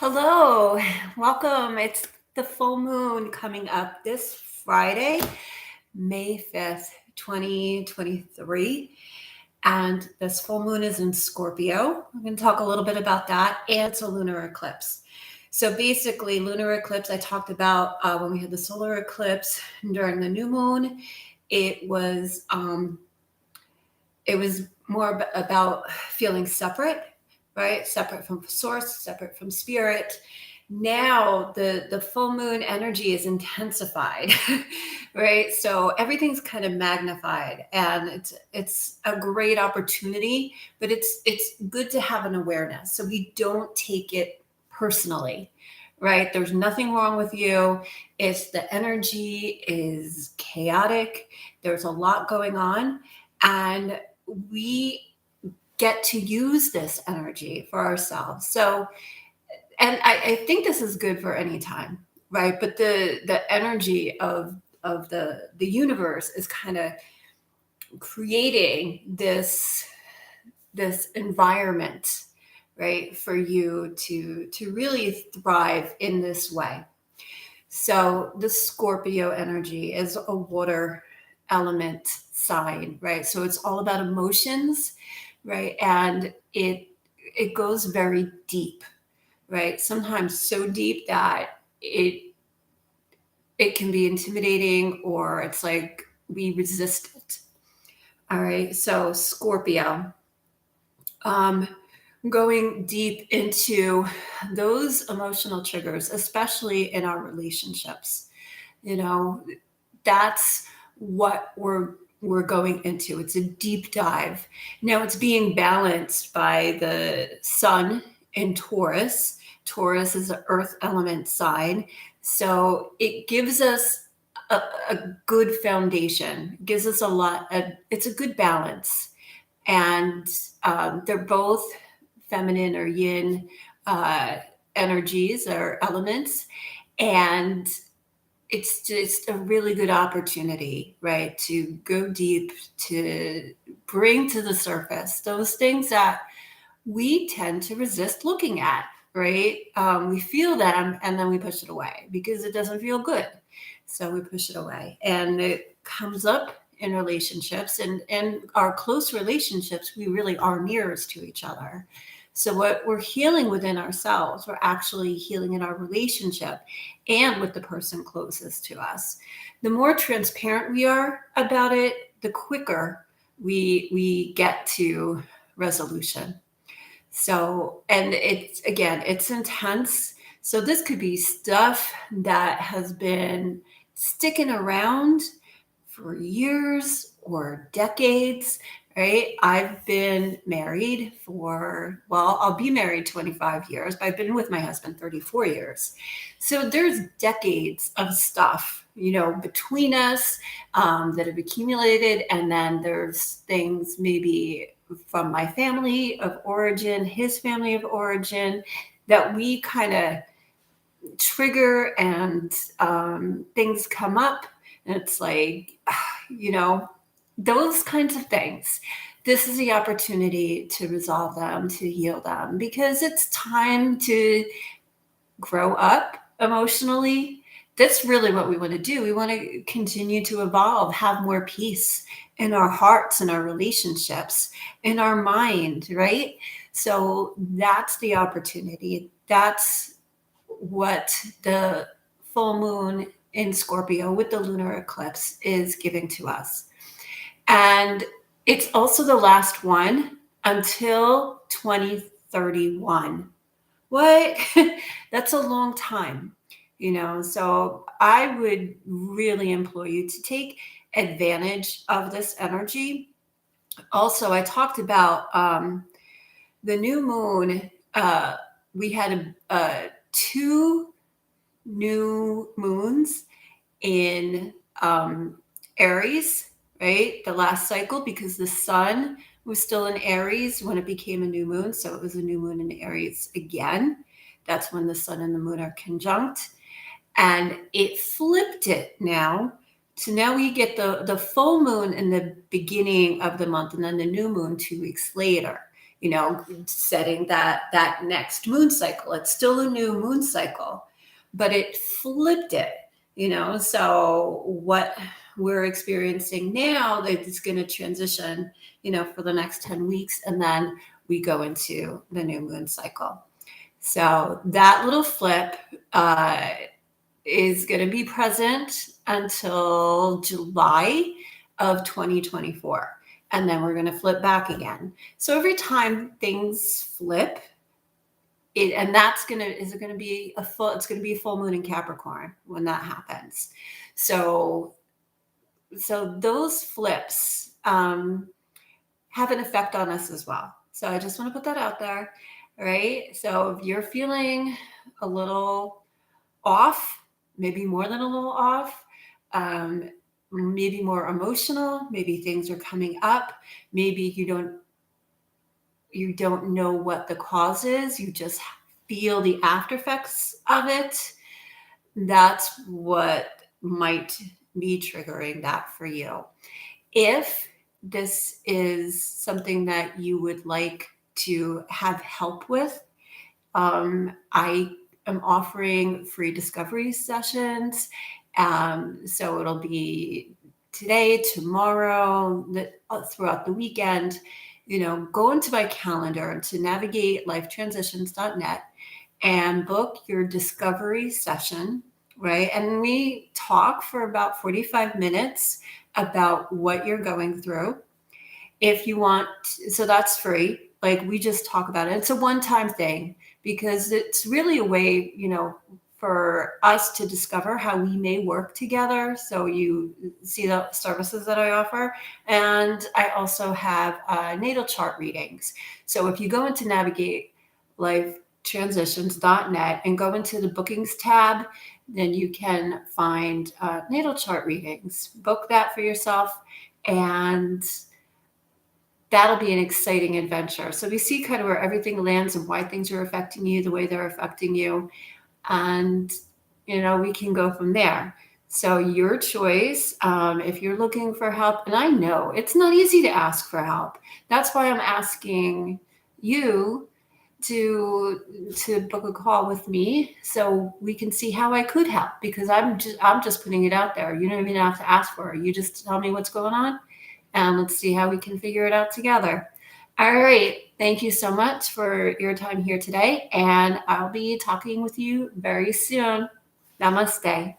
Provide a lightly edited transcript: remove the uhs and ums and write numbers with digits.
Hello, welcome. It's the full moon coming up this Friday, May 5th, 2023. And this full moon is in Scorpio. We're going to talk a little bit about that. And it's a lunar eclipse. So basically, lunar eclipse, I talked about when we had the solar eclipse during the new moon. It was more about feeling separate, right? Separate from source, separate from spirit. Now the full moon energy is intensified, right? So everything's kind of magnified, and it's a great opportunity, but it's good to have an awareness so we don't take it personally. Right? There's nothing wrong with you. It's the energy is chaotic. There's a lot going on, and we get to use this energy for ourselves. So, and I think this is good for any time, right? But the energy of the universe is kind of creating this environment, right, for you to really thrive in this way. So the Scorpio energy is a water element sign, right? So it's all about emotions, right? And it goes very deep, right? Sometimes so deep that it can be intimidating, or it's like we resist it. All right. So Scorpio, um, going deep into those emotional triggers, especially in our relationships. You know, that's what we're going into. It's a deep dive. Now it's being balanced by the sun in Taurus. Taurus is an earth element sign. So it gives us a good foundation, gives us a lot it's a good balance. And they're both feminine or yin uh, energies or elements. And it's just a really good opportunity, right, to go deep, to bring to the surface those things that we tend to resist looking at, right? We feel them and then we push it away because it doesn't feel good. So we push it away, and it comes up in relationships, and our close relationships, we really are nearest to each other. So what we're healing within ourselves, we're actually healing in our relationship and with the person closest to us. The more transparent we are about it, the quicker we get to resolution. So, and it's intense. So this could be stuff that has been sticking around for years or decades, right? I've been married well, I'll be married 25 years, but I've been with my husband 34 years. So there's decades of stuff, between us that have accumulated. And then there's things maybe from my family of origin, his family of origin, that we kind of trigger, and things come up, and it's like, those kinds of things. This is the opportunity to resolve them, to heal them, because it's time to grow up emotionally. That's really what we want to do. We want to continue to evolve, have more peace in our hearts, in our relationships, in our mind, right? So that's the opportunity. That's what the full moon in Scorpio with the lunar eclipse is giving to us. And it's also the last one until 2031. What? That's a long time, So I would really implore you to take advantage of this energy. Also, I talked about the new moon. We had two new moons in Aries, right? The last cycle, because the sun was still in Aries when it became a new moon. So it was a new moon in Aries again. That's when the sun and the moon are conjunct. And it flipped it now. So now we get the full moon in the beginning of the month, and then the new moon 2 weeks later. setting that next moon cycle. It's still a new moon cycle, but it flipped it, So what we're experiencing now, that it's going to transition, for the next 10 weeks, and then we go into the new moon cycle. So that little flip is going to be present until July of 2024. And then we're going to flip back again. So every time things flip, and that's going to, is it going to be it's going to be a full moon in Capricorn when that happens. So those flips have an effect on us as well. So I just want to put that out there, right? So if you're feeling a little off, maybe more than a little off, maybe more emotional, maybe things are coming up, maybe you don't know what the cause is, you just feel the after effects of it. That's what might be triggering that for you. If this is something that you would like to have help with, I am offering free discovery sessions. So it'll be today, tomorrow, throughout the weekend. Go into my calendar to navigatelifetransitions.net and book your discovery session, right? And we talk for about 45 minutes about what you're going through. If you want, so that's free. Like, we just talk about it. It's a one-time thing because it's really a way, for us to discover how we may work together. So you see the services that I offer. And I also have natal chart readings. So if you go into navigatelifetransitions.net and go into the bookings tab, then you can find natal chart readings. Book that for yourself, and that'll be an exciting adventure. So we see kind of where everything lands and why things are affecting you the way they're affecting you. And, we can go from there. So your choice, if you're looking for help, and I know it's not easy to ask for help. That's why I'm asking you to book a call with me so we can see how I could help, because I'm just putting it out there. You don't even have to ask for it. You just tell me what's going on, and let's see how we can figure it out together. All right. Thank you so much for your time here today, and I'll be talking with you very soon. Namaste.